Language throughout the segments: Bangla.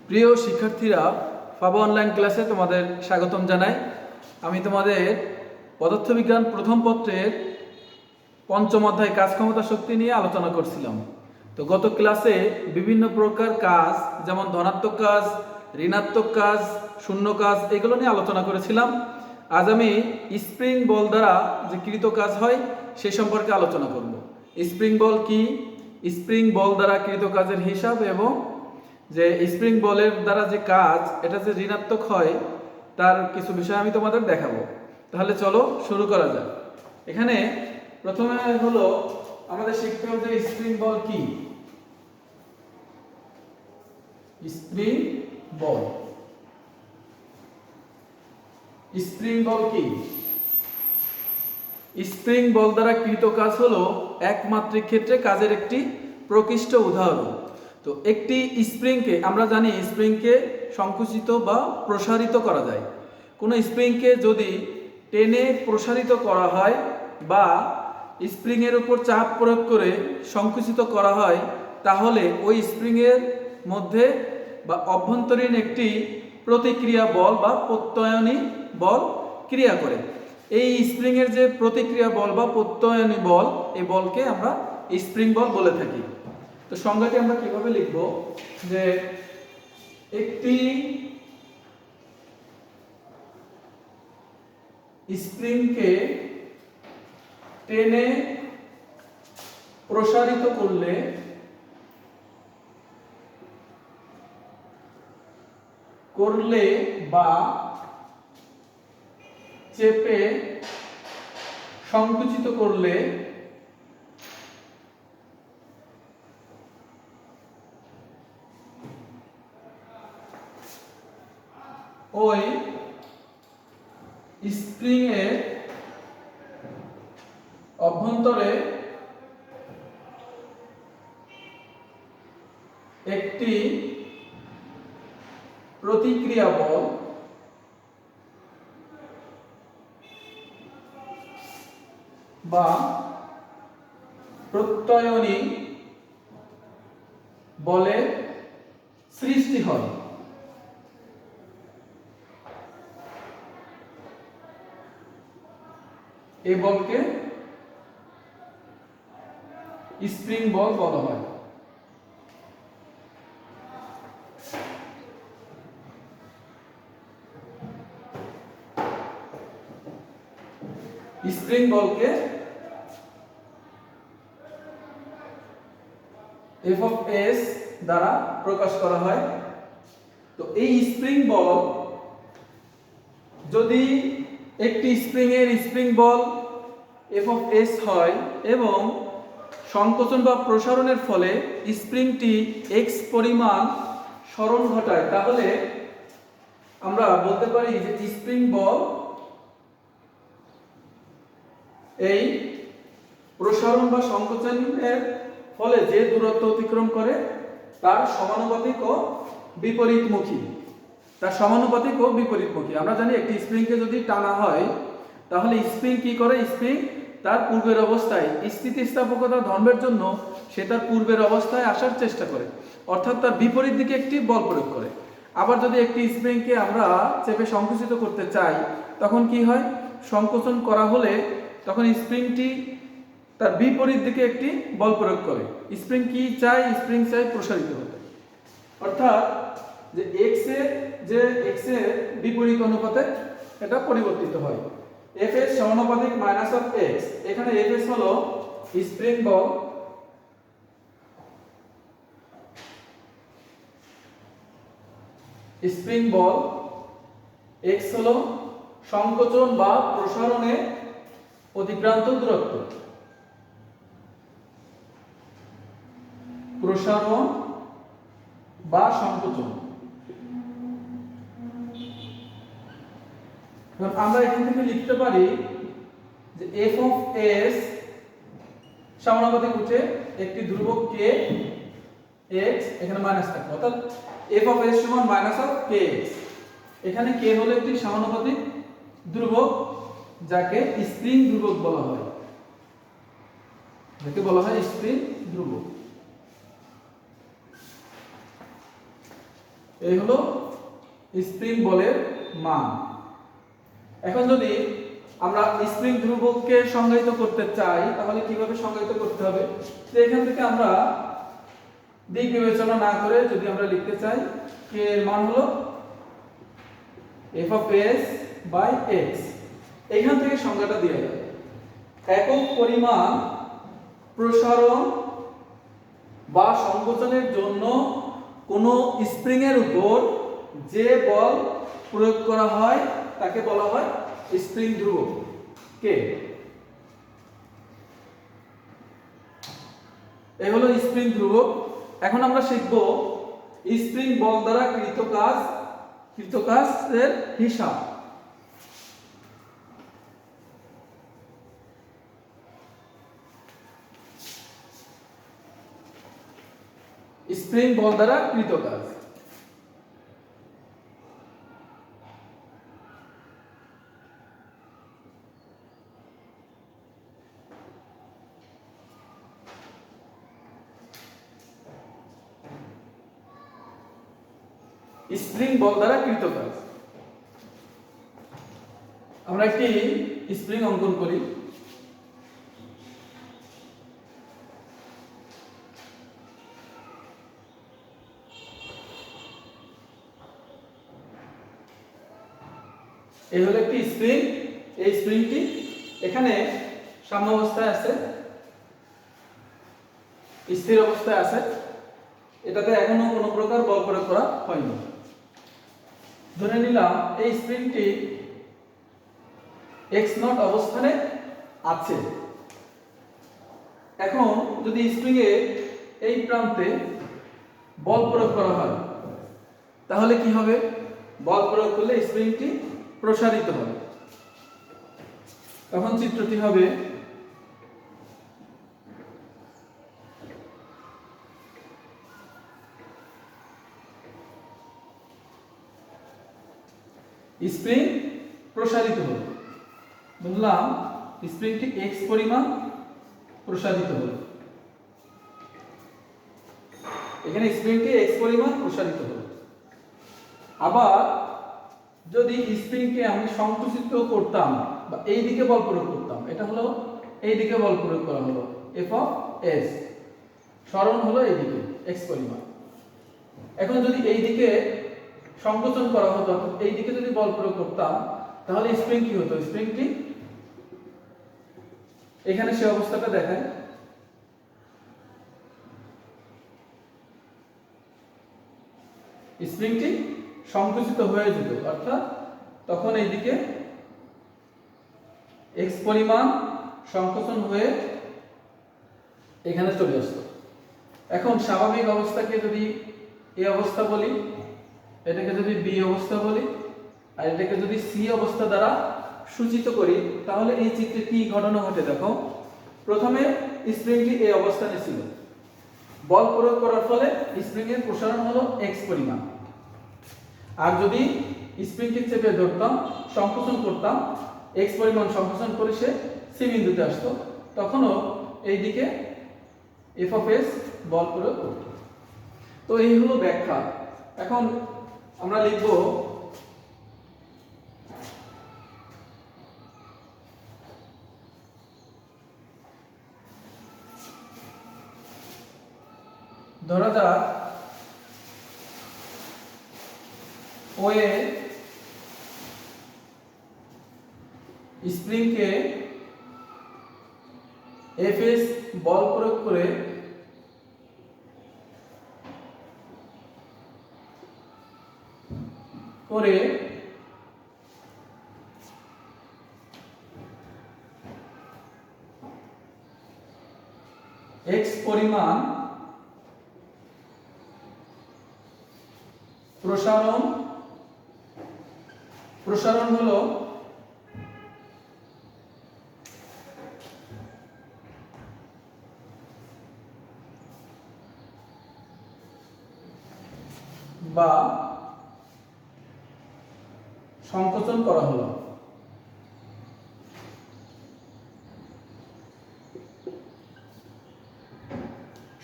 প্রিয় শিক্ষার্থীরা, পাবো অনলাইন ক্লাসে তোমাদের স্বাগতম জানাই। আমি তোমাদের পদার্থবিজ্ঞান প্রথম পত্রের পঞ্চম অধ্যায় কাজ ক্ষমতা শক্তি নিয়ে আলোচনা করছিলাম। তো গত ক্লাসে বিভিন্ন প্রকার কাজ, যেমন ধনাত্মক কাজ, ঋণাত্মক কাজ, শূন্য কাজ, এগুলো নিয়ে আলোচনা করেছিলাম। আজ আমি স্প্রিং বল দ্বারা যে কৃত কাজ হয় সে সম্পর্কে আলোচনা করব। স্প্রিং বল কি, স্প্রিং বল দ্বারা কৃত কাজের হিসাব, এবং যে স্প্রিং বলের দ্বারা যে কাজ এটা যে ঋণাত্মক হয় তার কিছু বিষয় আমি তোমাদের দেখাবো। তাহলে চলো শুরু করা যাক। এখানে প্রথমে হলো আমাদের শিখতে হবে যে স্প্রিং বল কি। স্প্রিং বল, স্প্রিং বল কি? স্প্রিং বল দ্বারা কৃত কাজ হলো একমাত্রিক ক্ষেত্রে কাজের একটি প্রকৃষ্ট উদাহরণ। তো একটি স্প্রিংকে আমরা জানি স্প্রিংকে সংকুচিত বা প্রসারিত করা যায়। কোনো স্প্রিংকে যদি টেনে প্রসারিত করা হয় বা স্প্রিংয়ের উপর চাপ প্রয়োগ করে সংকুচিত করা হয়, তাহলে ওই স্প্রিংয়ের মধ্যে বা অভ্যন্তরীণ একটি প্রতিক্রিয়া বল বা প্রত্যয়নী বল ক্রিয়া করে। এই স্প্রিংয়ের যে প্রতিক্রিয়া বল বা প্রত্যয়নী বল, এই বলকে আমরা স্প্রিং বল বলে থাকি। তো সংজ্ঞাটি আমরা কিভাবে লিখব, যে একটি স্প্রিংকে টেনে প্রসারিত করলে বা চেপে সংকুচিত করলে ওই স্প্রিং এর অভ্যন্তরে একটি প্রতিক্রিয়া বল বা প্রত্যয়নী বলের সৃষ্টি হয়। এই বলকে স্প্রিং বল বলা হয়। স্প্রিং বলকে এফ অফ এস দ্বারা প্রকাশ করা হয়। তো এই স্প্রিং বল, যদি একটি spring ball F of S হয় এবং সংকোচন বা প্রসারণের ফলে স্প্রিংটি এক্স পরিমাণ সরণ ঘটায়, তাহলে আমরা বলতে পারি যে স্প্রিং বল এই প্রসারণ বা সংকোচনের ফলে যে দূরত্ব অতিক্রম করে তার সমানুপাতিক ও বিপরীতমুখী। আমরা জানি একটি স্প্রিংকে যদি টানা হয় তাহলে স্প্রিং কি করে, স্প্রিং তার পূর্বের অবস্থায় স্থিতিস্থাপকতা ধর্মের জন্য সে তার পূর্বের অবস্থায় আসার চেষ্টা করে, অর্থাৎ তার বিপরীত দিকে একটি বল প্রয়োগ করে। আবার যদি একটি স্প্রিংকে আমরা চেপে সংকুচিত করতে চাই, তখন কি হয়, সংকোচন করা হলে তখন স্প্রিংটি তার বিপরীত দিকে একটি বল প্রয়োগ করে। স্প্রিং কি চাই, স্প্রিং চাই প্রসারিত হতে, অর্থাৎ যে এক্স এর বিপরীত অনুপাতে এটা পরিবর্তিত হয়। এফ এস সমানুপাতিক মাইনাস অফ এক্স। এখানে এফ এস হলো স্প্রিং বল, এক্স হলো সংকোচন বা প্রসারণে অতিক্রান্ত দূরত্ব, প্রসারণ বা সংকোচন। আমরা এখান থেকে লিখতে পারি যে এফ অফ এস সমানুপাতিক উঠে একটি ধ্রুবক কে এক্স, এখানে মাইনাস থাকবে, অর্থাৎ এফ অফ এস সমান মাইনাস অফ কে এক্স। এখানে কে হলো একটি সমানুপাতিক ধ্রুবক, যাকে স্প্রিং ধ্রুবক বলা হয়, স্প্রিং ধ্রুবক। এই হলো স্প্রিং বলের মান। এখন যদি আমরা স্প্রিং ধ্রুবককে সংজ্ঞায়িত করতে চাই তাহলে কিভাবে সংজ্ঞায়িত করতে হবে? তো এখান থেকে আমরা দিক বিবেচনা না করে যদি আমরা লিখতে চাই k এর মান হলো f of s by x, এখান থেকে সংজ্ঞাটা দিয়ে যাবে একক পরিমাণ প্রসারণ বা সংকোচনের জন্য কোনো স্প্রিং এর উপর যে বল প্রয়োগ করা হয় তাকে বলা হয় স্প্রিং ধ্রুবক k। এই হলো স্প্রিং ধ্রুবক। এখন আমরা শিখব স্প্রিং বল দ্বারা কৃত কাজের হিসাব। স্প্রিং বল দ্বারা কৃত কাজ। স্প্রিং বল দ্বারা কৃত কাজ। আমরা একটি স্প্রিং অঙ্কন করি। এই হলো একটি স্প্রিং। এই স্প্রিংটি এখানে সাম্যাবস্থায় আছে, স্থির অবস্থায় আছে, এটাতে এখনো কোনো প্রকার বল প্রয়োগ করা হয়নি। ধরে নিলাম এই স্প্রিংটি x0 অবস্থানে আছে। এখন যদি স্প্রিং এর এই প্রান্তে বল প্রয়োগ করা হয় তাহলে কি হবে? বল প্রয়োগ করলে স্প্রিংটি প্রসারিত হবে। তখন চিত্রটি হবে স্প্রিং প্রসারিত হলো। বললাম স্প্রিংটি x পরিমাণ প্রসারিত হলো। এখানে স্প্রিংটি x পরিমাণ প্রসারিত হলো। আবার যদি স্প্রিংকে আমি সংকুচিত করতাম বা এই দিকে বল প্রয়োগ করতাম, এটা হলো এই দিকে বল প্রয়োগ করা হলো f of s, সরণ হলো এই দিকে x পরিমাণ। এখন যদি এই দিকে সংকোচন করা হতো, এই দিকে যদি বল প্রয়োগ করতাম তাহলে স্প্রিং কি হতো? স্প্রিংটি এখানে সে অবস্থাটা দেখায়, স্প্রিংটি সংকুচিত হয়ে যেত, অর্থাৎ তখন এইদিকে x পরিমাণ সংকোচন হয়ে এখানে চলে আসতো। এখন স্বাভাবিক অবস্থাকে যদি a অবস্থা বলি, এটাকে যদি b অবস্থা বলি, আর এটাকে যদি c অবস্থা দ্বারা সূচিত করি তাহলে এই চিত্রে কি ঘটনা ঘটে দেখো। প্রথমে স্প্রিংটি এই অবস্থানে ছিল, বল প্রয়োগ করার ফলে স্প্রিং এর প্রসারণ হলো x পরিমাণ। আর যদি স্প্রিংটি চেপে ধরতাম, সংকোচন করতাম, x পরিমাণ সংকোচন করে সে c বিন্দুতে আসতো, তখনও এই দিকে f of s বল প্রয়োগ করত। তো এই হলো ব্যাখ্যা। এখন আমরা লিখব ধরা যাক ওয়ে স্প্রিংকে Fs বল প্রয়োগ করে x পরিমাণ প্রসারণ হলো বা সংকোচন করা হলো।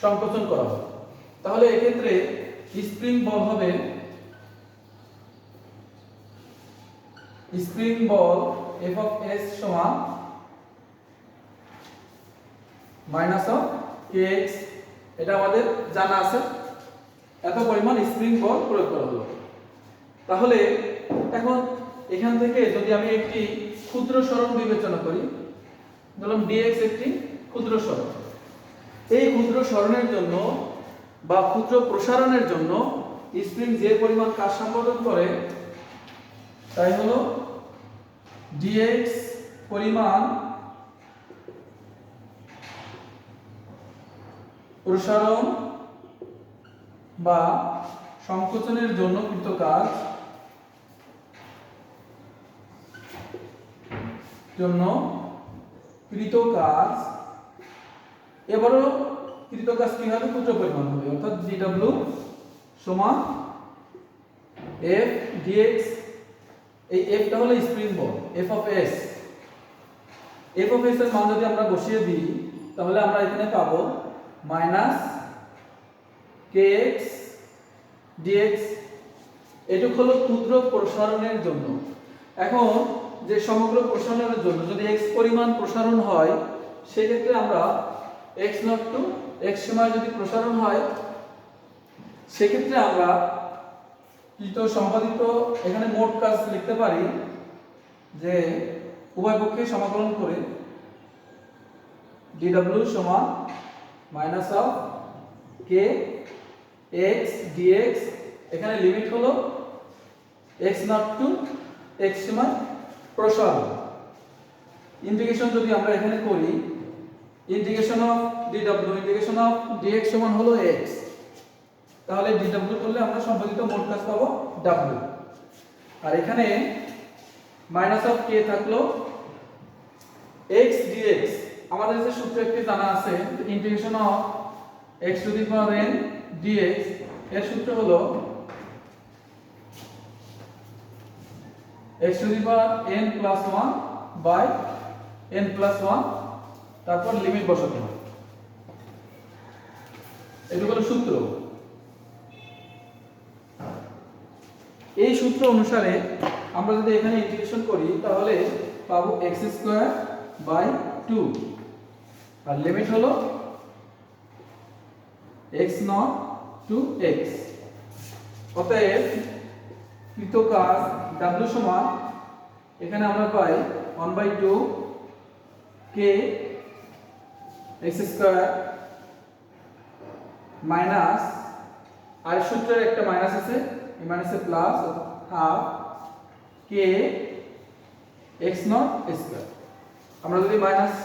সংকোচন করা হলো তাহলে এক্ষেত্রে স্প্রিং বল হবে spring ball F of S সমান মাইনাস অফ কে এক্স, এটা আমাদের জানা আছে। এত পরিমাণ স্প্রিং বল প্রয়োগ করা হলো। তাহলে এখন এখান থেকে যদি আমি একটি ক্ষুদ্র সরণ বিবেচনা করি, ধরুন dx একটি ক্ষুদ্র সরণ, এই ক্ষুদ্র সরণের জন্য বা ক্ষুদ্র প্রসারণের জন্য স্প্রিং যে পরিমাণ কাজ সম্পাদন করে তাই হলো dx পরিমাণ প্রসারণ বা সংকোচনের জন্য কৃত কাজ এবারও কৃত কাজ কি হবে, ক্ষুদ্র পরিমাণ হবে, অর্থাৎ dw সমান f dx। এই f টা হলো spring ball f of s। f of s এর মান যদি আমরা বসিয়ে দিই তাহলে আমরা এখানে পাবো মাইনাস kx dx। এটুক হলো ক্ষুদ্র প্রসারণের জন্য। এখন যে সমগ্র প্রসারণের জন্য যদি x পরিমাণ প্রসারণ হয় সেক্ষেত্রে আমরা x নট টু x সীমায় যদি প্রসারণ হয় সেক্ষেত্রে আমরা কৃত সম্পাদিত এখানে মোট কাজ লিখতে পারি যে উভয় পক্ষে সমাকলন করে dw সমান minus of k x dx। এখানে লিমিট হলো x নট টু x সীমায় প্রসারণ। ইন্টিগ্রেশন যদি আমরা এখানে করি, integration of dw integration of dx সমান হলো x, তাহলে dw করলে আমরা সম্পাদিত মোট কাজ পাবো w। আর এখানে মাইনাস অফ k থাকলো x dx। আমাদের যে সূত্র একটি জানা আছে, integration of x to the power n dx, এর সূত্র হলো x to the power n plus 1 by n plus 1, তারপর লিমিট বসাতে হবে। এটা হলো সূত্র। এই সূত্র অনুসারে আমরা যদি এখানে ইন্টিগ্রেশন করি তাহলে পাবো x স্কয়ার বাই 2, আর লিমিট হলো x নট টু x। অতএব কৃত কাজ w সমান এখানে আমরা পাই 1/2 k x স্কয়ার মাইনাস, আর সূত্রের একটা মাইনাস আছে, এই মাইনাসে plus half k x naught square. আমরা যদি মাইনাস,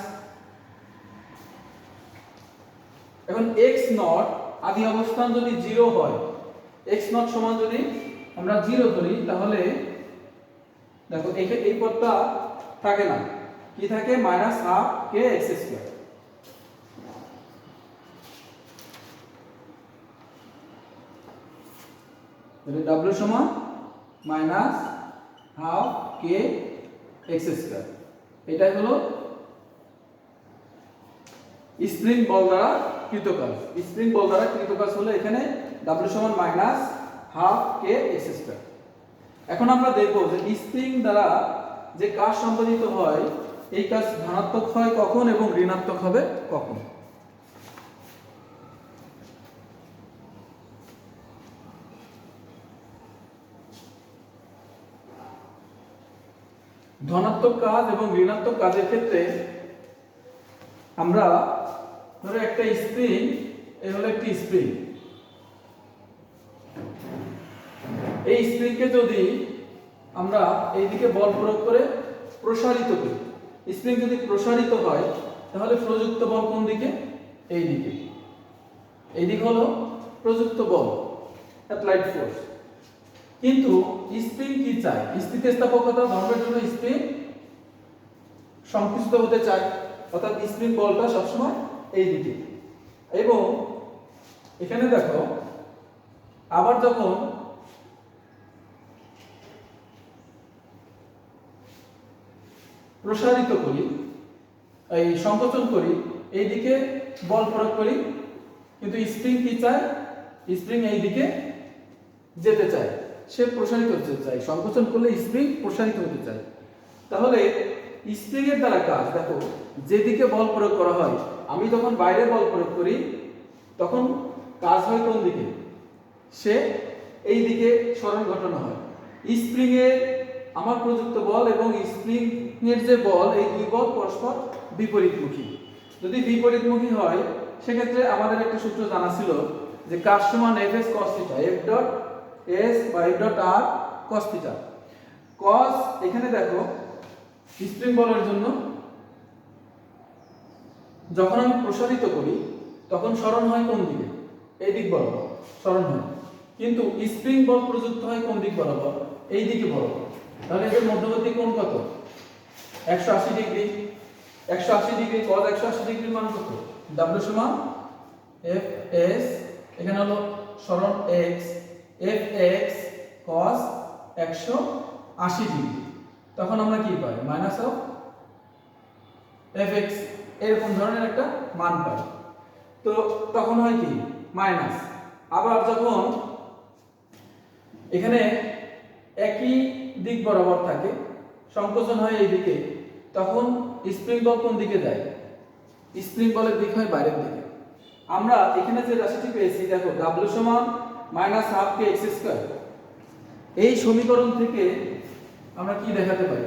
এখন x নট আদি অবস্থান যদি 0 হয়, x নট সমান যদি আমরা 0 ধরি তাহলে দেখো এই পদটা থাকে না, কি থাকে, minus half k x square. তাহলে w সমান minus half k x square. এটাই হলো স্প্রিং বল দ্বারা কৃত কাজ। স্প্রিং বল দ্বারা কৃত কাজ হলো এখানে w সমান minus half k x square. এখন আমরা দেখব যে স্প্রিং দ্বারা যে কাজ সম্পাদিত হয় এই কাজ ধনাত্মক হয় কখন এবং ঋণাত্মক হবে কখন। ধনাত্মক কাজ এবং ঋণাত্মক কাজের ক্ষেত্রে আমরা ধরো একটা স্প্রিং, এই হলো একটি স্প্রিং, এই স্প্রিংকে যদি আমরা এইদিকে বল প্রয়োগ করে প্রসারিত করি, স্প্রিং যদি প্রসারিত হয় তাহলে প্রযুক্ত বল কোন দিকে, এই দিকে। এই দিক হলো প্রযুক্ত বল, অ্যাপ্লাইড ফোর্স। কিন্তু স্প্রিং কি চায়, স্থিতিস্থাপকতা ধর্মের জন্য স্প্রিং সংকুচিত হতে চায়, অর্থাৎ স্প্রিং বলটা সবসময় এই দিকে। এবং এখানে দেখো আবার যখন প্রসারিত করি, এই সংকোচন করি, এই দিকে বল প্রয়োগ করি, কিন্তু স্প্রিং কি চায়, স্প্রিং এই দিকে যেতে চায়। সে প্রসারিত হতে চায়, সংকোচন করলে স্প্রিং প্রসারিত হতে চায়। তাহলে স্প্রিং এর দ্বারা কাজ দেখো, যেদিকে বল প্রয়োগ করা হয়, আমি যখন বাইরে বল প্রয়োগ করি তখন কাজ হয় কোন দিকে, সে এই দিকে সরণ ঘটানো হয়। স্প্রিং এর আমার প্রযুক্ত বল এবং স্প্রিং এর যে বল, এই দুই বল পরস্পর বিপরীতমুখী। যদি বিপরীতমুখী হয় সেক্ষেত্রে আমাদের একটা সূত্র জানা ছিল যে কাজ সমান Fs cos θ, F dot S বা F dot R cos θ। cos এখানে দেখো স্প্রিং বলের জন্য যখন আমি প্রসারিত করি তখন সরণ হয় কোন দিকে, এই দিক বরাবর সরণ হয়, কিন্তু স্প্রিং বল প্রযুক্ত হয় কোন দিক বরাবর, এই দিকে বরাবর। তাহলে এর মধ্যবর্তী কোণ কত, 180 ডিগ্রি। 180 ডিগ্রি cos 180 ডিগ্রির মান কত, W সমান Fs, এখানে হলো সরণ x, Fx cos 180 ডিগ্রি। তখন আমরা কি পাই, মাইনাস অফ Fx, এরকম ধরনের একটা মান পাই। তো তখন হয় কি, মাইনাস। আবার যখন এখানে একই দিক বরাবর থাকে, সংকোচন হয় এই দিকে, তখন স্প্রিং বল কোন দিকে যায়, স্প্রিং বলের দিক হয় বাইরের দিকে। আমরা এখানে যে রাশিটি পেয়েছি দেখো, W সমান -12 k x স্কয়ার। এই সমীকরণ থেকে আমরা কি দেখাতে পারি,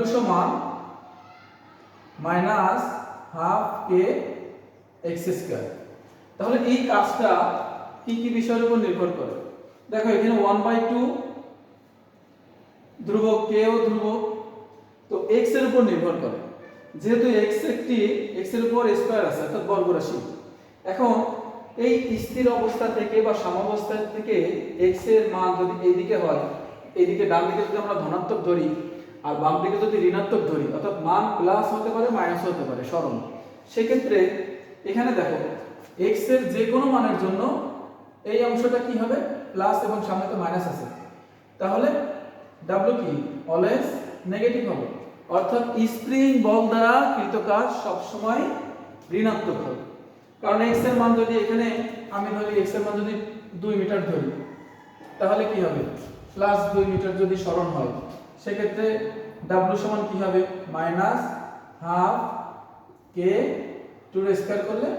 W সমান -12 k x স্কয়ার। তাহলে এই কাজটা কি কি বিষয়ের উপর নির্ভর করে, দেখো এখানে 1/2 ধ্রুবক, k ও ধ্রুবক, তো x এর উপর নির্ভর করে। যেহেতু x একটি x এর উপর স্কয়ার আছে অর্থাৎ বর্গ রাশি, এখন এই স্থির অবস্থা থেকে বা সাম্যাবস্থা থেকে x এর মান যদি এইদিকে হয়, এইদিকে ডান দিকে যদি আমরা ধনাত্মক ধরি আর বাম দিকে যদি ঋণাত্মক ধরি, অর্থাৎ মান প্লাস হতে পারে মাইনাস হতে পারে সরণ, সেক্ষেত্রে এখানে দেখো x এর যে কোনো মানের জন্য এই অংশটা কি হবে, প্লাস, এবং সামনে তো মাইনাস আছে, তাহলে W কি অলওয়েজ নেগেটিভ হবে। অর্থাৎ স্প্রিং বল দ্বারা কৃত কাজ সব সময় ঋণাত্মক হবে। কারণ x এর মান যদি এখানে আমি ধরি, x এর মান যদি 2 মিটার ধরি, তাহলে কি হবে, প্লাস 2 মিটার যদি সরণ হয়, সেক্ষেত্রে W সমান কি হবে, -12 k 2 এর স্কয়ার করলে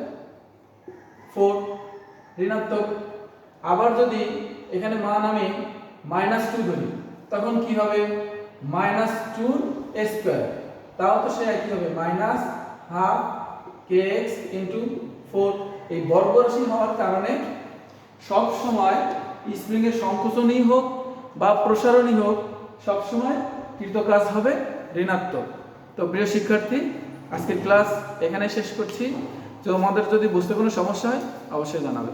4 ঋণাত্মক। আবার যদি এখানে মান আমি -2 ধরি, তখন কি হবে, -2 স্কয়ার, তাও তো সে একই হবে, -12 kx * 4। এই বর্গ রাশি হওয়ার কারণে সব সময় স্প্রিং এর সংকোচনই হোক বা প্রসারণই হোক, সব সময় কৃত কাজ হবে ঋণাত্মক। তো প্রিয় শিক্ষার্থী, আজকের ক্লাস এখানে শেষ করছি। তো আমাদের যদি বুঝতে কোনো সমস্যা হয় অবশ্যই জানাবে।